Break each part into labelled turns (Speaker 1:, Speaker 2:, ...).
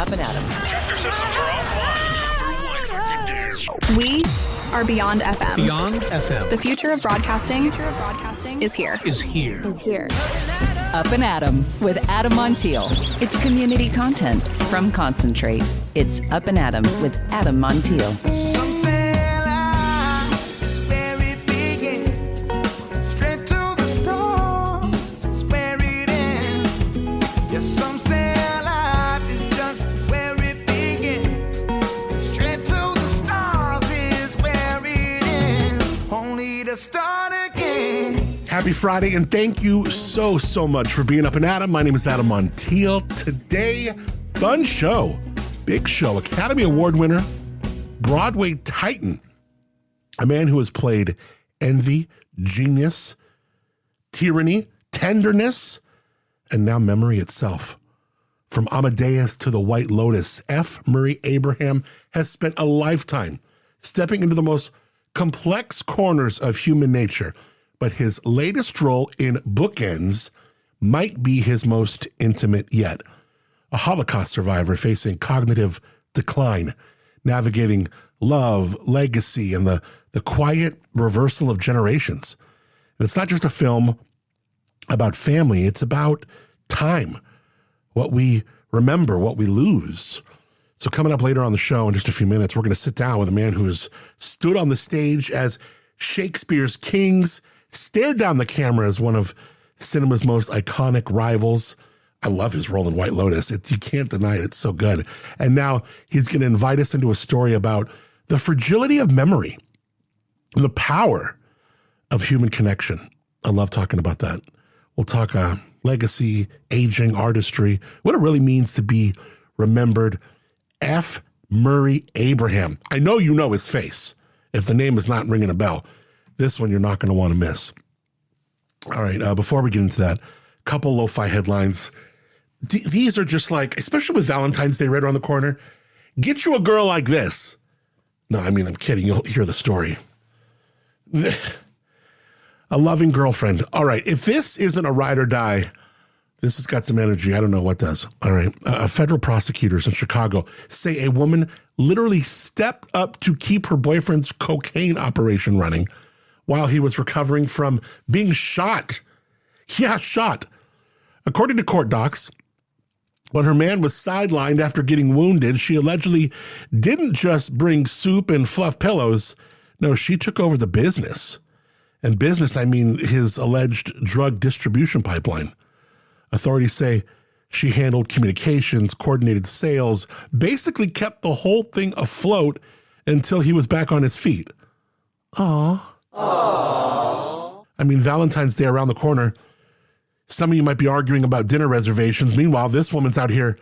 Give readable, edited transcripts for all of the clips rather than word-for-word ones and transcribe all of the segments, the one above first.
Speaker 1: Up+Adam.
Speaker 2: Tractor systems are offline.
Speaker 3: We are Beyond FM.
Speaker 4: Beyond FM.
Speaker 3: The future of broadcasting is here.
Speaker 1: Up+Adam with Adam Montiel. It's community content from Concentrate. It's Up+Adam with Adam Montiel.
Speaker 5: Some say life is where it begins. Straight to the stars is where it ends. Yes, some say life is just where it begins. Straight to the stars is where it ends. Only to start again.
Speaker 6: Happy Friday, and thank you so much for being Up+Adam. My name is Adam Montiel. Today, fun show, big show, Academy Award winner, Broadway titan, a man who has played envy, genius, tyranny, tenderness, and now memory itself. From Amadeus to the White Lotus, F. Murray Abraham has spent a lifetime stepping into the most complex corners of human nature. But his latest role in Bookends might be his most intimate yet. A Holocaust survivor facing cognitive decline, navigating love, legacy, and the quiet reversal of generations. And it's not just a film about family, it's about time, what we remember, what we lose. So coming up later on the show in just a few minutes, we're going to sit down with a man who has stood on the stage as Shakespeare's kings, stared down the camera as one of cinema's most iconic rivals. I love his role in White Lotus. You can't deny it. It's so good. And now he's going to invite us into a story about the fragility of memory, the power of human connection. I love talking about that. We'll talk legacy, aging, artistry, what it really means to be remembered. F. Murray Abraham. I know you know his face. If the name is not ringing a bell, this one you're not going to want to miss. All right, before we get into that, a couple lo-fi headlines. These are just like, especially with Valentine's Day right around the corner, get you a girl like this. No, I mean, I'm kidding. You'll hear the story. A loving girlfriend. All right, if this isn't a ride or die, this has got some energy. I don't know what does. All right, federal prosecutors in Chicago say a woman literally stepped up to keep her boyfriend's cocaine operation running while he was recovering from being shot. Yeah, shot. According to court docs, when her man was sidelined after getting wounded, she allegedly didn't just bring soup and fluff pillows. No, she took over the business. And business, I mean his alleged drug distribution pipeline. Authorities say she handled communications, coordinated sales, basically kept the whole thing afloat until he was back on his feet. Aww. I mean, Valentine's Day around the corner. Some of you might be arguing about dinner reservations. Meanwhile, this woman's out here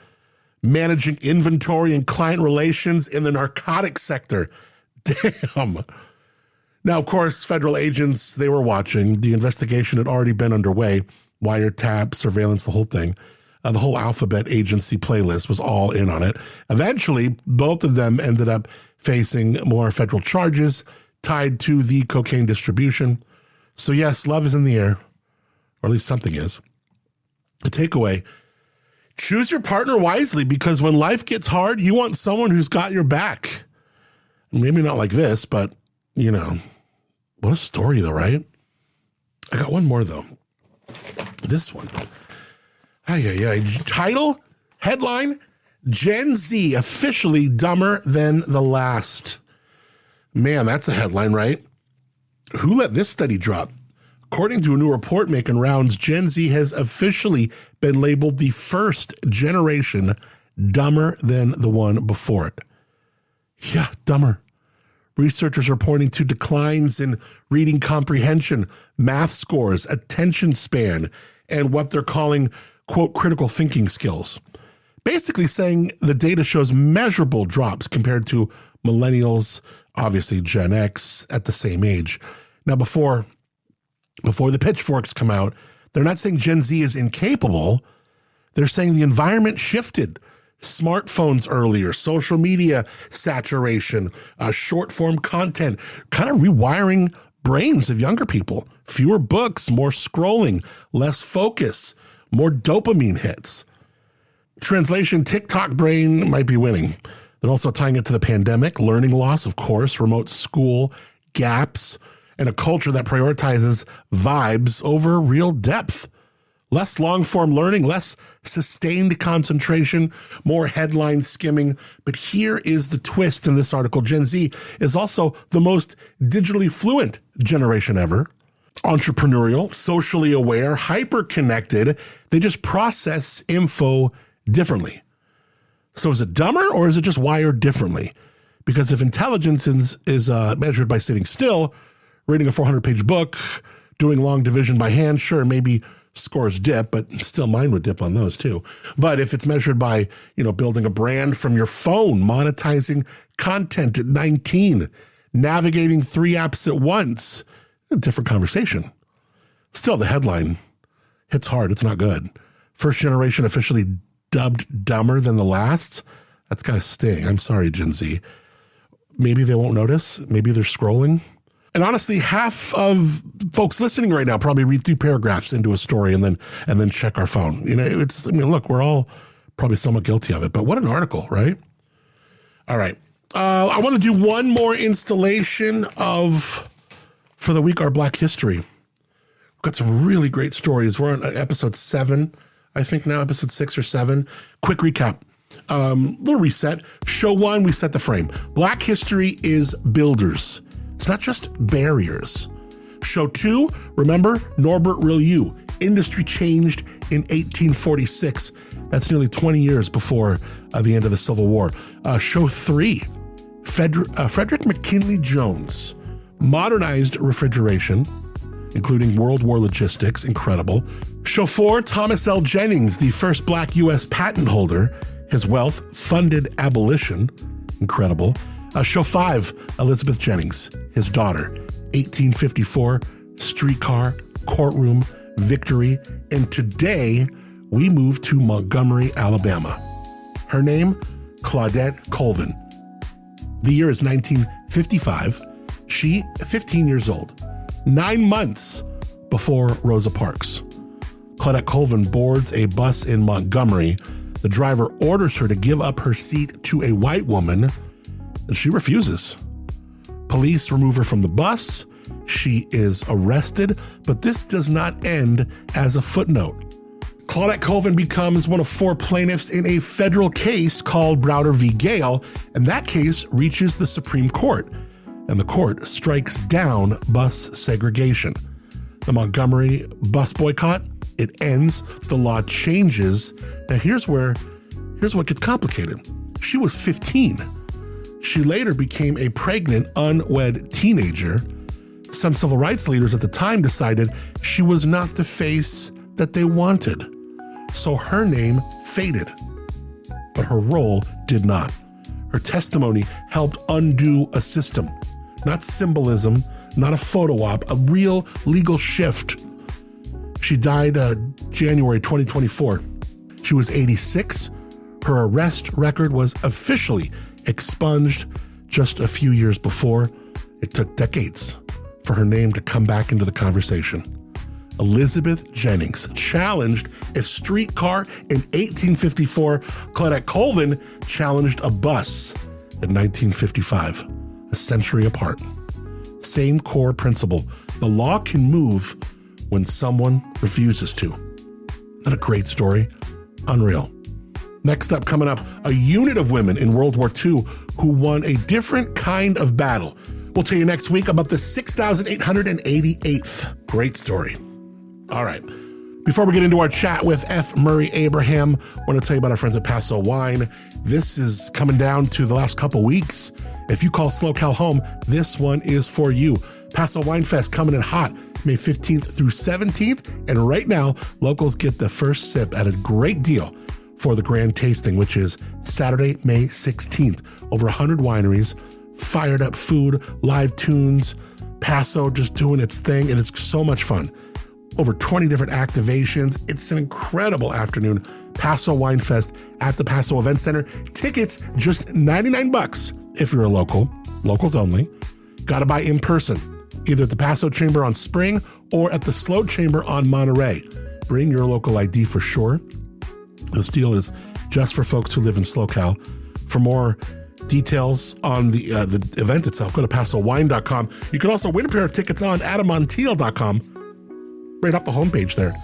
Speaker 6: managing inventory and client relations in the narcotics sector. Damn. Now, of course, federal agents, they were watching. The investigation had already been underway. Wiretap, surveillance, the whole thing. The whole alphabet agency playlist was all in on it. Eventually, both of them ended up facing more federal charges tied to the cocaine distribution. So yes, love is in the air, or at least something is. The takeaway, choose your partner wisely, because when life gets hard, you want someone who's got your back. Maybe not like this, but, you know, what a story though, right? I got one more though. This one. Title, headline, Gen Z officially dumber than the last. Man, that's a headline, right? Who let this study drop? According to a new report making rounds, Gen Z has officially been labeled the first generation dumber than the one before it. Yeah, dumber. Researchers are pointing to declines in reading comprehension, math scores, attention span, and what they're calling, quote, critical thinking skills. Basically saying the data shows measurable drops compared to millennials, obviously Gen X at the same age. Now, before the pitchforks come out, they're not saying Gen Z is incapable. They're saying the environment shifted. Smartphones earlier, social media saturation, short form content, kind of rewiring brains of younger people. Fewer books, more scrolling, less focus, more dopamine hits. Translation, TikTok brain might be winning. They're also tying it to the pandemic, learning loss, of course, remote school, gaps, and a culture that prioritizes vibes over real depth. Less long-form learning, less sustained concentration, more headline skimming. But here is the twist in this article. Gen Z is also the most digitally fluent generation ever. Entrepreneurial, socially aware, hyper-connected. They just process info differently. So is it dumber or is it just wired differently? Because if intelligence is measured by sitting still, reading a 400-page book, doing long division by hand, sure, maybe scores dip, but still mine would dip on those too. But if it's measured by, building a brand from your phone, monetizing content at 19, navigating 3 apps at once, a different conversation. Still, the headline hits hard. It's not good. First generation officially dubbed dumber than the last. That's got to sting. I'm sorry, Gen Z. Maybe they won't notice. Maybe they're scrolling. And honestly, half of folks listening right now probably read 3 paragraphs into a story and then check our phone. Look, we're all probably somewhat guilty of it, but what an article, right? All right. I want to do one more installation for the week, our Black History. We've got some really great stories. We're on episode 7, I think now, episode 6 or 7. Quick recap. Little reset. Show 1, we set the frame. Black history is builders. It's not just barriers. Show 2, remember Norbert Rillieux. Industry changed in 1846. That's nearly 20 years before the end of the Civil War. Show 3, Frederick McKinley Jones. Modernized refrigeration, including World War logistics. Incredible. Show 4, Thomas L. Jennings, the first Black U.S. patent holder. His wealth funded abolition. Incredible. Show 5, Elizabeth Jennings, his daughter, 1854, streetcar, courtroom, victory, and today we move to Montgomery, Alabama. Her name, Claudette Colvin. The year is 1955. She, 15 years old, 9 months before Rosa Parks. Claudette Colvin boards a bus in Montgomery. The driver orders her to give up her seat to a white woman, and she refuses. Police remove her from the bus. She is arrested, but this does not end as a footnote. Claudette Colvin becomes one of 4 plaintiffs in a federal case called Browder v. Gale, and that case reaches the Supreme Court, and the court strikes down bus segregation. The Montgomery bus boycott, it ends, the law changes. Now here's what gets complicated. She was 15. She later became a pregnant, unwed teenager. Some civil rights leaders at the time decided she was not the face that they wanted. So her name faded, but her role did not. Her testimony helped undo a system, not symbolism, not a photo op, a real legal shift. She died January 2024. She was 86. Her arrest record was officially expunged just a few years before. It took decades for her name to come back into the conversation. Elizabeth Jennings challenged a streetcar in 1854. Claudette Colvin challenged a bus in 1955, a century apart. Same core principle. The law can move when someone refuses to. Not a great story? Unreal. Next up, coming up, a unit of women in World War II who won a different kind of battle. We'll tell you next week about the 6,888th. Great story. All right. Before we get into our chat with F. Murray Abraham, I want to tell you about our friends at Paso Wine. This is coming down to the last couple weeks. If you call Slow Cal home, this one is for you. Paso Wine Fest coming in hot, May 15th through 17th. And right now, locals get the first sip at a great deal for the grand tasting, which is Saturday, May 16th. Over 100 wineries, fired up food, live tunes, Paso just doing its thing, and it's so much fun. Over 20 different activations. It's an incredible afternoon. Paso Wine Fest at the Paso Event Center. Tickets just $99 if you're a local, locals only. Gotta buy in person, either at the Paso Chamber on Spring or at the Sloat Chamber on Monterey. Bring your local ID for sure. This deal is just for folks who live in SoCal. For more details on the event itself, go to pasowine.com. You can also win a pair of tickets on adammontiel.com. Right off the homepage there.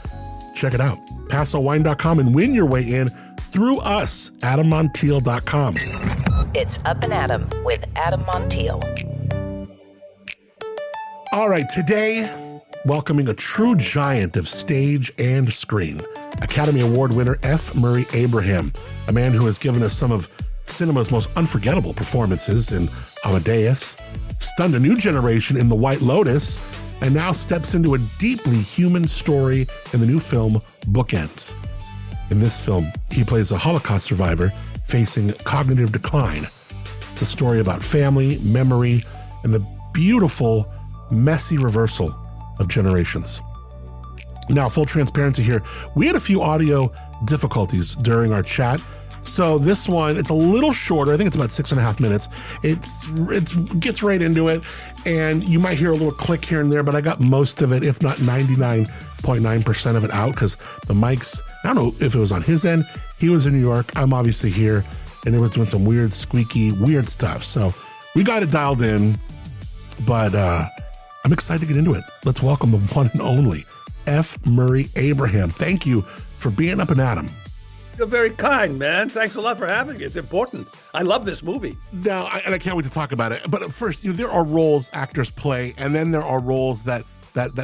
Speaker 6: Check it out. pasowine.com and win your way in through us, adammontiel.com.
Speaker 1: It's Up and Adam with Adam Montiel.
Speaker 6: All right, today, welcoming a true giant of stage and screen, Academy Award winner F. Murray Abraham, a man who has given us some of cinema's most unforgettable performances in Amadeus, stunned a new generation in The White Lotus, and now steps into a deeply human story in the new film Bookends. In this film, he plays a Holocaust survivor facing cognitive decline. It's a story about family, memory, and the beautiful, messy reversal of generations. Now, full transparency here, we had a few audio difficulties during our chat. So this one, it's a little shorter. I think it's about 6.5 minutes. It gets right into it, and you might hear a little click here and there, but I got most of it, if not 99.9% of it out, because the mics, I don't know if it was on his end. He was in New York. I'm obviously here, and it was doing some weird, squeaky, weird stuff. So we got it dialed in, but I'm excited to get into it. Let's welcome the one and only F. Murray Abraham. Thank you for being Up and Adam.
Speaker 2: You're very kind, man. Thanks a lot for having me. It's important. I love this movie.
Speaker 6: Now, I can't wait to talk about it. But first, there are roles actors play, and then there are roles that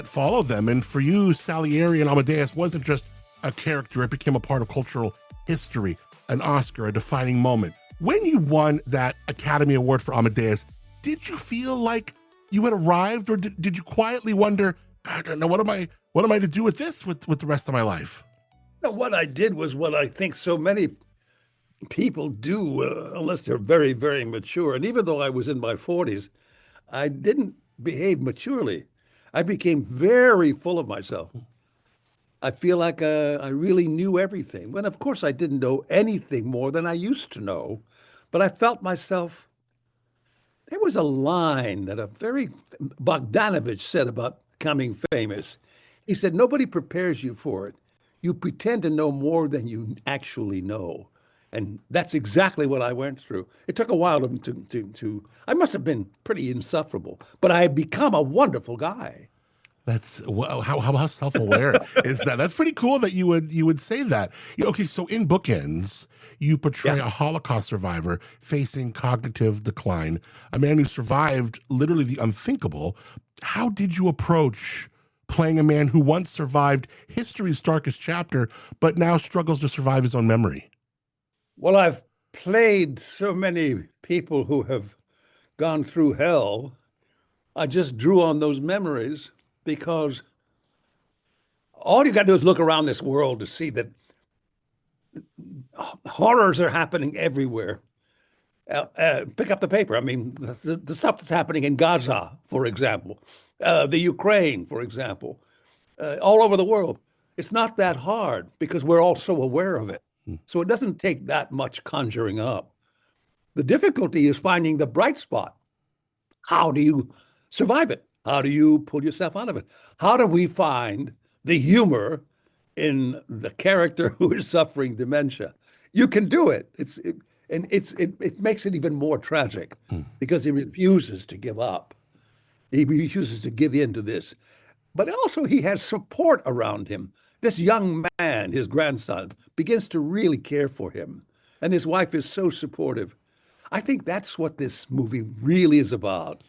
Speaker 6: follow them. And for you, Salieri and Amadeus wasn't just a character. It became a part of cultural history, an Oscar, a defining moment. When you won that Academy Award for Amadeus, did you feel like you had arrived, or did you quietly wonder, I don't know, what am I to do with this with the rest of my life?
Speaker 2: No, what I did was what I think so many people do, unless they're very, very mature. And even though I was in my 40s, I didn't behave maturely. I became very full of myself. I feel like I really knew everything. When, of course, I didn't know anything more than I used to know. But I felt myself. There was a line that a very Bogdanovich said about becoming famous. He said, nobody prepares you for it. You pretend to know more than you actually know. And that's exactly what I went through. It took a while to I must have been pretty insufferable, but I had become a wonderful guy.
Speaker 6: That's how self-aware is that? That's pretty cool that you would say that. Okay, so in Bookends, you portray a Holocaust survivor facing cognitive decline, a man who survived literally the unthinkable. How did you approach playing a man who once survived history's darkest chapter, but now struggles to survive his own memory?
Speaker 2: Well, I've played so many people who have gone through hell. I just drew on those memories because all you got to do is look around this world to see that horrors are happening everywhere. Pick up the paper. I mean, the stuff that's happening in Gaza, for example, the Ukraine, for example, all over the world. It's not that hard because we're all so aware of it. So it doesn't take that much conjuring up. The difficulty is finding the bright spot. How do you survive it? How do you pull yourself out of it? How do we find the humor in the character who is suffering dementia? You can do it. It makes it even more tragic because he refuses to give up. He refuses to give in to this. But also he has support around him. This young man, his grandson, begins to really care for him. And his wife is so supportive. I think that's what this movie really is about.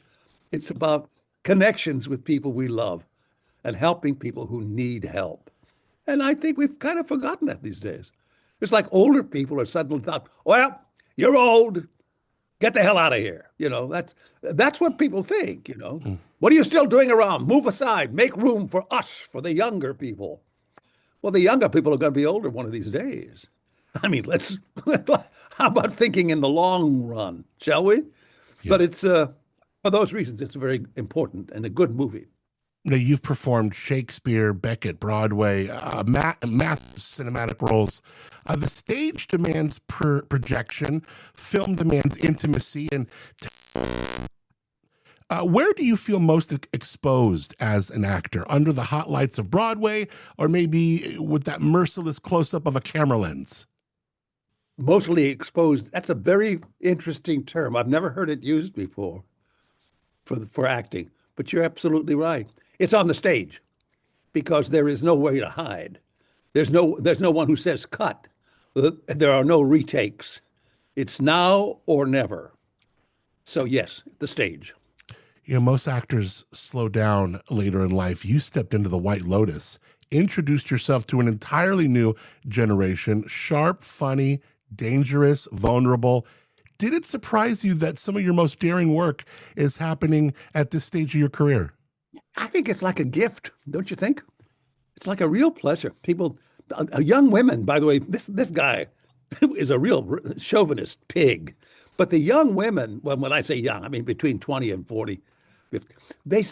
Speaker 2: It's about connections with people we love and helping people who need help. And I think we've kind of forgotten that these days. It's like older people are suddenly thought, well, you're old, get the hell out of here. That's what people think, What are you still doing around? Move aside, make room for us, for the younger people. Well, the younger people are going to be older one of these days. I mean, how about thinking in the long run, shall we? Yeah. But it's, for those reasons, it's very important and a good movie.
Speaker 6: Now, you've performed Shakespeare, Beckett, Broadway, massive cinematic roles. The stage demands projection, film demands intimacy, and where do you feel most exposed as an actor? Under the hot lights of Broadway, or maybe with that merciless close-up of a camera lens?
Speaker 2: mostly exposed. That's a very interesting term. I've never heard it used before for acting, but you're absolutely right. It's on the stage because there is no way to hide. There's no one who says cut. There are no retakes. It's now or never. So yes, the stage.
Speaker 6: You know, most actors slow down later in life. You stepped into the White Lotus, introduced yourself to an entirely new generation, sharp, funny, dangerous, vulnerable. Did it surprise you that some of your most daring work is happening at this stage of your career?
Speaker 2: I think it's like a gift, don't you think? It's like a real pleasure. People, young women, by the way, this guy is a real chauvinist pig. But the young women, well, when I say young, I mean between 20 and 40, 50, they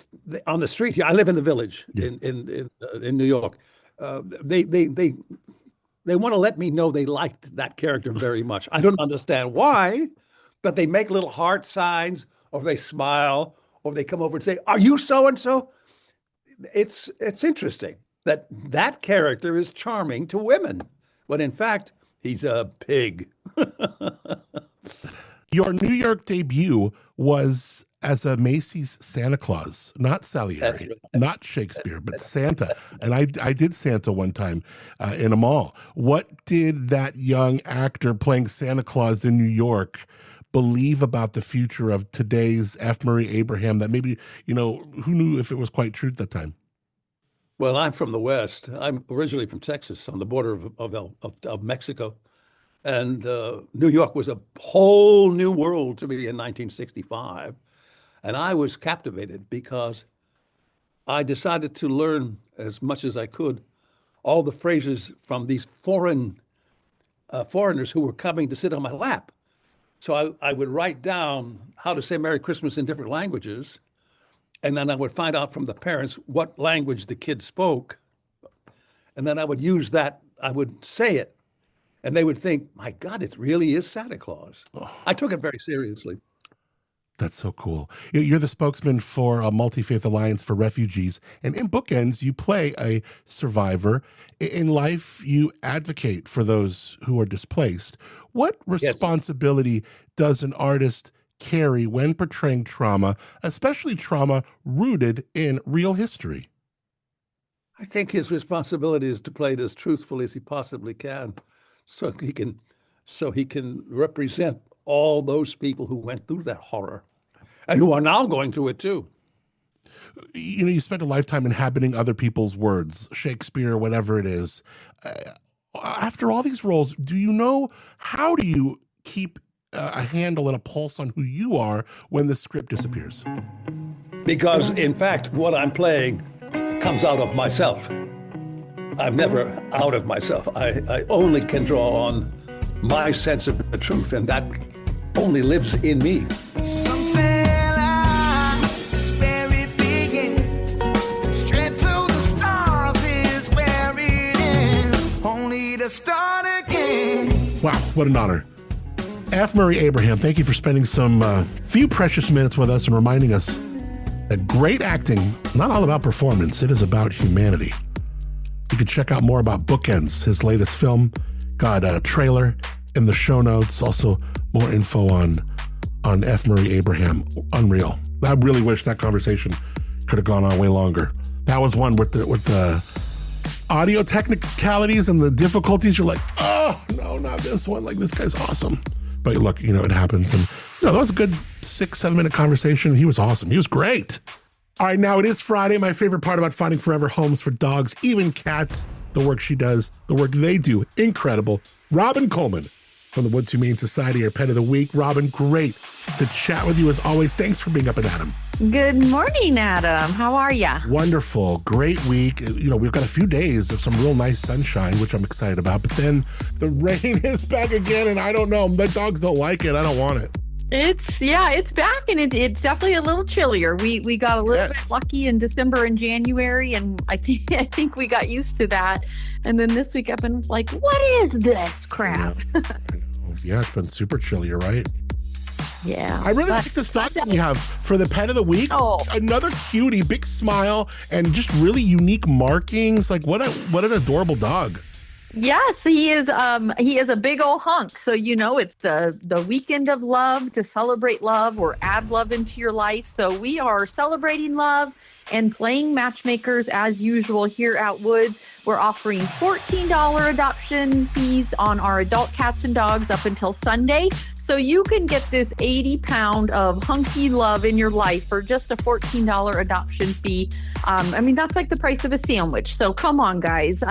Speaker 2: on the street here. I live in the Village in New York. They want to let me know they liked that character very much. I don't understand why, but they make little heart signs, or they smile, or they come over and say, "Are you so and so?" It's interesting that character is charming to women, when in fact he's a pig.
Speaker 6: Your New York debut was as a Macy's Santa Claus, not Salieri, not Shakespeare, but Santa. And I did Santa one time in a mall. What did that young actor playing Santa Claus in New York believe about the future of today's F. Murray Abraham that maybe, you know, who knew if it was quite true at that time?
Speaker 2: Well, I'm from the West. I'm originally from Texas, on the border of Mexico. And New York was a whole new world to me in 1965. And I was captivated because I decided to learn as much as I could all the phrases from these foreigners who were coming to sit on my lap. So I would write down how to say Merry Christmas in different languages. And then I would find out from the parents what language the kids spoke. And then I would use that, I would say it. And they would think, my God, it really is Santa Claus. Oh. I took it very seriously.
Speaker 6: That's so cool. You're the spokesman for a Multi-Faith Alliance for Refugees. And in Bookends, you play a survivor. In life, you advocate for those who are displaced. What responsibility does an artist carry when portraying trauma, especially trauma rooted in real history?
Speaker 2: I think his responsibility is to play it as truthfully as he possibly can. So he can represent all those people who went through that horror and who are now going through it too.
Speaker 6: You know, you spent a lifetime inhabiting other people's words, Shakespeare, whatever it is. After all these roles, how do you keep a handle and a pulse on who you are when the script disappears?
Speaker 2: Because in fact, what I'm playing comes out of myself. I'm never out of myself. I only can draw on my sense of the truth, and that only lives in me.
Speaker 5: Some say life is where it begins. Straight to the stars is where it ends. Only to start again.
Speaker 6: Wow, what an honor. F. Murray Abraham, thank you for spending some few precious minutes with us and reminding us that great acting, not all about performance, it is about humanity. You can check out more about Bookends, his latest film. Got a trailer in the show notes. Also, more info on F. Murray Abraham. Unreal. I really wish that conversation could have gone on way longer. That was one with the audio technicalities and the difficulties. You're like, oh no, not this one. Like, this guy's awesome. But look, it happens. And that was a good 6-7 minute conversation. He was awesome. He was great. All right, now it is Friday. My favorite part about finding forever homes for dogs, even cats, the work she does, the work they do, incredible. Robin Coleman from the Woods Humane Society, our Pet of the Week. Robin, great to chat with you as always. Thanks for being up and Adam.
Speaker 4: Good morning, Adam. How are ya?
Speaker 6: Wonderful. Great week. We've got a few days of some real nice sunshine, which I'm excited about. But then the rain is back again, and I don't know. The dogs don't like it. I don't want it.
Speaker 4: It's back, and it's definitely a little chillier. We got a little bit lucky in December and January, and I think we got used to that. And then this week I've been like, what is this crap?
Speaker 6: Yeah, it's been super chilly, you're right.
Speaker 4: Yeah.
Speaker 6: I really like the stock that you have for the Pet of the Week.
Speaker 4: Oh.
Speaker 6: Another cutie, big smile, and just really unique markings. Like, what an adorable dog.
Speaker 4: Yes, he is. He is a big old hunk. So it's the weekend of love to celebrate love or add love into your life. So we are celebrating love and playing matchmakers as usual here at Woods. We're offering $14 adoption fees on our adult cats and dogs up until Sunday. So you can get this 80-pound of hunky love in your life for just a $14 adoption fee. That's like the price of a sandwich. So come on, guys.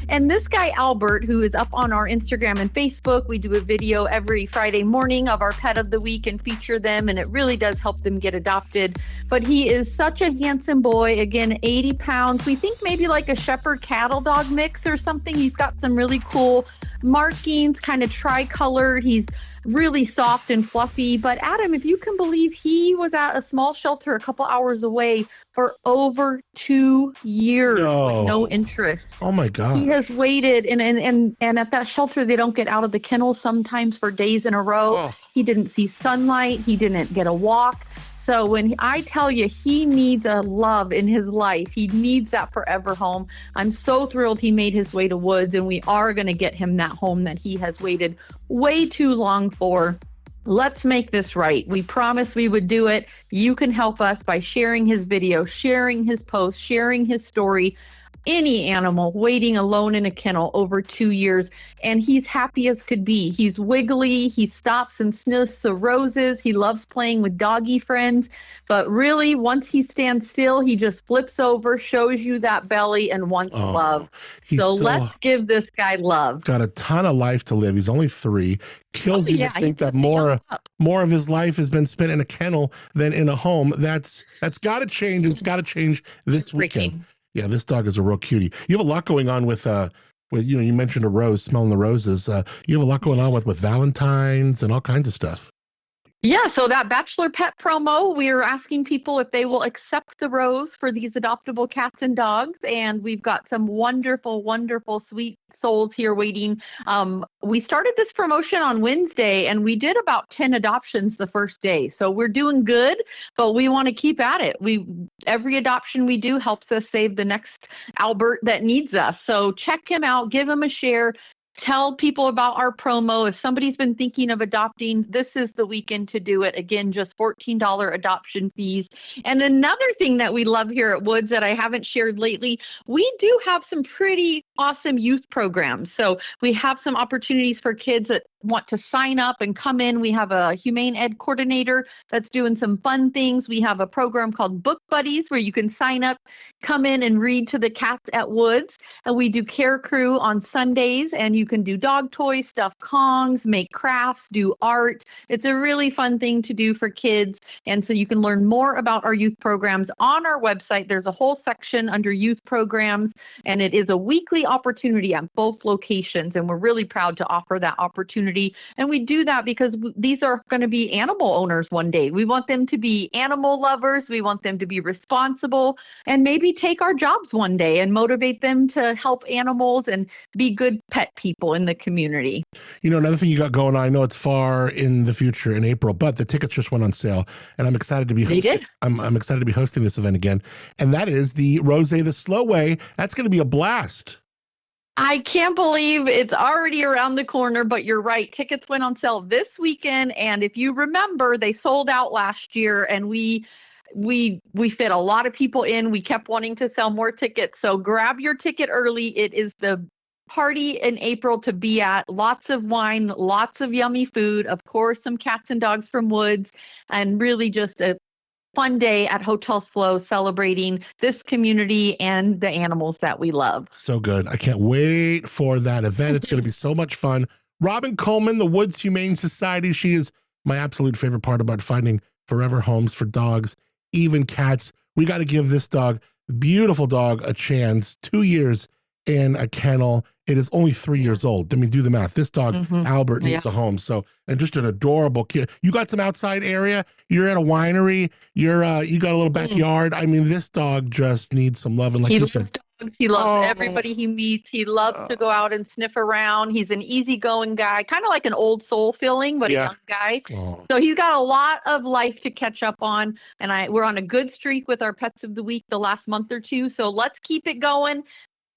Speaker 4: And this guy, Albert, who is up on our Instagram and Facebook, we do a video every Friday morning of our pet of the week and feature them. And it really does help them get adopted. But he is such a handsome boy. Again, 80 pounds. We think maybe like a shepherd cattle dog mix or something. He's got some really cool markings, kind of tricolored. He's really soft and fluffy. But Adam, if you can believe, he was at a small shelter a couple hours away for over 2 years with no interest.
Speaker 6: Oh my God.
Speaker 4: He has waited and at that shelter they don't get out of the kennel sometimes for days in a row.
Speaker 6: Oh.
Speaker 4: He didn't see sunlight, he didn't get a walk. So when I tell you he needs a love in his life, he needs that forever home. I'm so thrilled he made his way to Woods, and we are going to get him that home that he has waited way too long for. Let's make this right. We promised we would do it. You can help us by sharing his video, sharing his post, sharing his story. Any animal waiting alone in a kennel over 2 years, and he's happy as could be. He's wiggly. He stops and sniffs the roses. He loves playing with doggy friends. But really, once he stands still, he just flips over, shows you that belly, and wants love. So let's give this guy love.
Speaker 6: Got a ton of life to live. He's only 3. Kills you to think that more of his life has been spent in a kennel than in a home. That's got to change. It's got to change this weekend. Yeah, this dog is a real cutie. You have a lot going on with you mentioned a rose, smelling the roses. You have a lot going on with Valentine's and all kinds of stuff.
Speaker 4: Yeah, so that Bachelor Pet promo, we're asking people if they will accept the rose for these adoptable cats and dogs. And we've got some wonderful, wonderful, sweet souls here waiting. We started this promotion on Wednesday, and we did about 10 adoptions the first day. So we're doing good, but we want to keep at it. Every adoption we do helps us save the next Albert that needs us. So check him out, give him a share. Tell people about our promo. If somebody's been thinking of adopting, this is the weekend to do it. Again, just $14 adoption fees. And another thing that we love here at Woods that I haven't shared lately, we do have some pretty awesome youth programs. So we have some opportunities for kids that want to sign up and come in. We have a humane ed coordinator that's doing some fun things. We have a program called Book Buddies where you can sign up, come in and read to the cats at Woods. And we do Care Crew on Sundays, and you can do dog toys, stuff Kongs, make crafts, do art. It's a really fun thing to do for kids. And so you can learn more about our youth programs on our website. There's a whole section under youth programs, and it is a weekly opportunity at both locations. And we're really proud to offer that opportunity. And we do that because these are going to be animal owners one day. We want them to be animal lovers. We want them to be responsible and maybe take our jobs one day and motivate them to help animals and be good pet people in the community.
Speaker 6: You know, another thing you got going on, I know it's far in the future in April, but the tickets just went on sale, and I'm excited to be I'm excited to be hosting this event again. And that is the Rosé the Slow Way. That's going to be a blast.
Speaker 4: I can't believe it's already around the corner, but you're right. Tickets went on sale this weekend. And if you remember, they sold out last year, and we fit a lot of people in. We kept wanting to sell more tickets. So grab your ticket early. It is the party in April to be at. Lots of wine, lots of yummy food, of course, some cats and dogs from Woods, and really just a fun day at Hotel Slow celebrating this community and the animals that we love.
Speaker 6: So good. I can't wait for that event. It's going to be so much fun. Robin Coleman, the Woods Humane Society. She is my absolute favorite part about finding forever homes for dogs, even cats. We got to give this dog, beautiful dog, a chance. 2 years in a kennel. It is only 3 years old. I mean, do the math. This dog, Albert, needs a home. So, and just an adorable kid. You got some outside area. You're at a winery. You got a little backyard. I mean, this dog just needs some love. And like you said,
Speaker 4: dogs. He loves everybody he meets. He loves to go out and sniff around. He's an easygoing guy, kind of like an old soul feeling, but a young guy. So he's got a lot of life to catch up on. And we're on a good streak with our pets of the week the last month or two. So let's keep it going.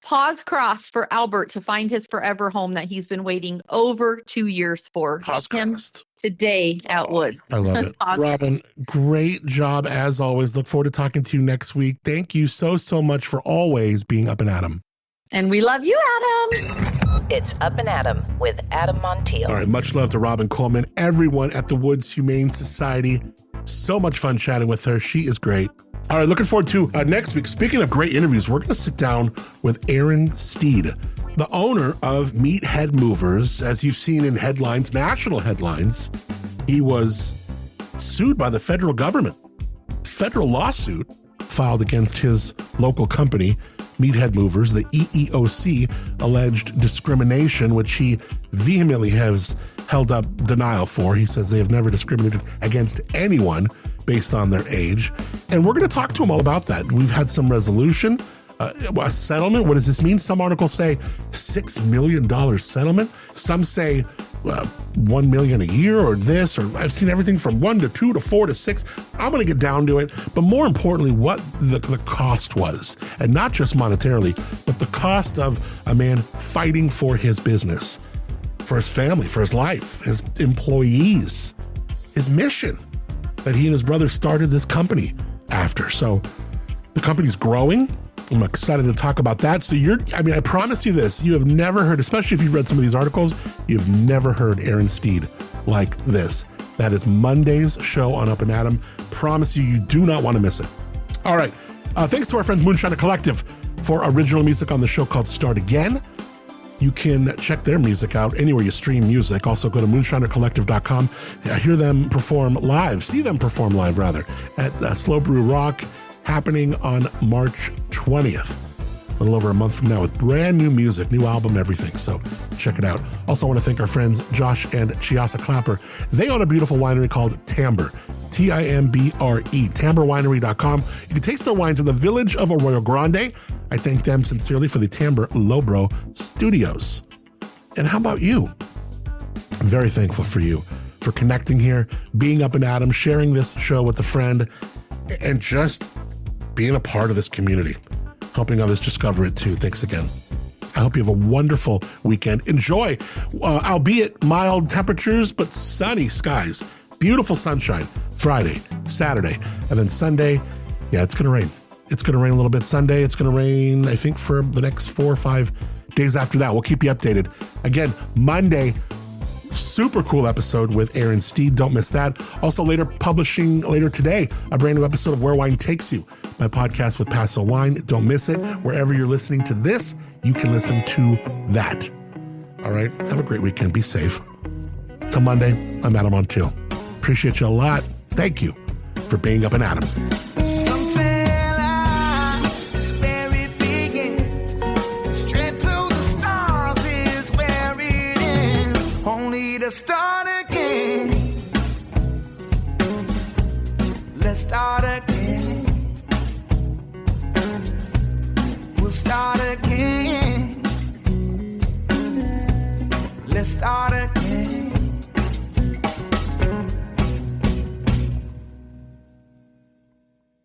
Speaker 4: Pause cross for Albert to find his forever home that he's been waiting over 2 years for.
Speaker 6: Pause
Speaker 4: Him
Speaker 6: crossed.
Speaker 4: today out Wood.
Speaker 6: I love it.
Speaker 4: Pause.
Speaker 6: Robin, great job as always. Look forward to talking to you next week. Thank you so much for always being Up and Adam.
Speaker 4: And we love you, Adam.
Speaker 1: It's Up and Adam with Adam Montiel.
Speaker 6: All right, much love to Robin Coleman, everyone at the Woods Humane Society. So much fun chatting with her. She is great. All right, looking forward to next week. Speaking of great interviews, we're going to sit down with Aaron Steed, the owner of Meathead Movers. As you've seen in headlines, national headlines, he was sued by the federal government. Federal lawsuit filed against his local company, Meathead Movers. The EEOC alleged discrimination, which he vehemently has held up denial for. He says they have never discriminated against anyone based on their age. And we're going to talk to him all about that. We've had some resolution, a settlement. What does this mean? Some articles say $6 million settlement. Some say $1 million a year or this, or I've seen everything from 1 to 2 to 4 to 6. I'm going to get down to it. But more importantly, what the cost was, and not just monetarily, but the cost of a man fighting for his business, for his family, for his life, his employees, his mission that he and his brother started this company after. So the company's growing. I'm excited to talk about that. So I promise you this, you have never heard, especially if you've read some of these articles, you've never heard Aaron Steed like this. That is Monday's show on Up and Adam. Promise you, you do not want to miss it. All right. Thanks to our friends Moonshiner Collective for original music on the show called Start Again. You can check their music out anywhere you stream music. Also go to moonshinercollective.com. Hear them perform live, see them perform live rather, at Slow Brew Rock, happening on March 20th. A little over a month from now with brand new music, new album, everything. So check it out. Also want to thank our friends Josh and Chiasa Clapper. They own a beautiful winery called Timbre, Timbre, TimbreWinery.com. You can taste their wines in the village of Arroyo Grande. I thank them sincerely for the Timbre Lobro Studios. And how about you? I'm very thankful for you, for connecting here, being Up and Adam, sharing this show with a friend, and just being a part of this community, helping others discover it too. Thanks again. I hope you have a wonderful weekend. Enjoy, albeit mild temperatures, but sunny skies. Beautiful sunshine Friday, Saturday, and then Sunday, yeah, it's going to rain. It's going to rain a little bit Sunday. It's going to rain, I think, for the next 4 or 5 days after that. We'll keep you updated. Again, Monday, super cool episode with Aaron Steed. Don't miss that. Also publishing later today, a brand new episode of Where Wine Takes You, my podcast with Paso Wine. Don't miss it. Wherever you're listening to this, you can listen to that. All right. Have a great weekend. Be safe. Till Monday, I'm Adam Montiel. Appreciate you a lot. Thank you for being Up and Adam.
Speaker 5: Some say life's where it begins. Straight to the stars is where it ends. Only to start again. Let's start again. We'll start again. Let's start again.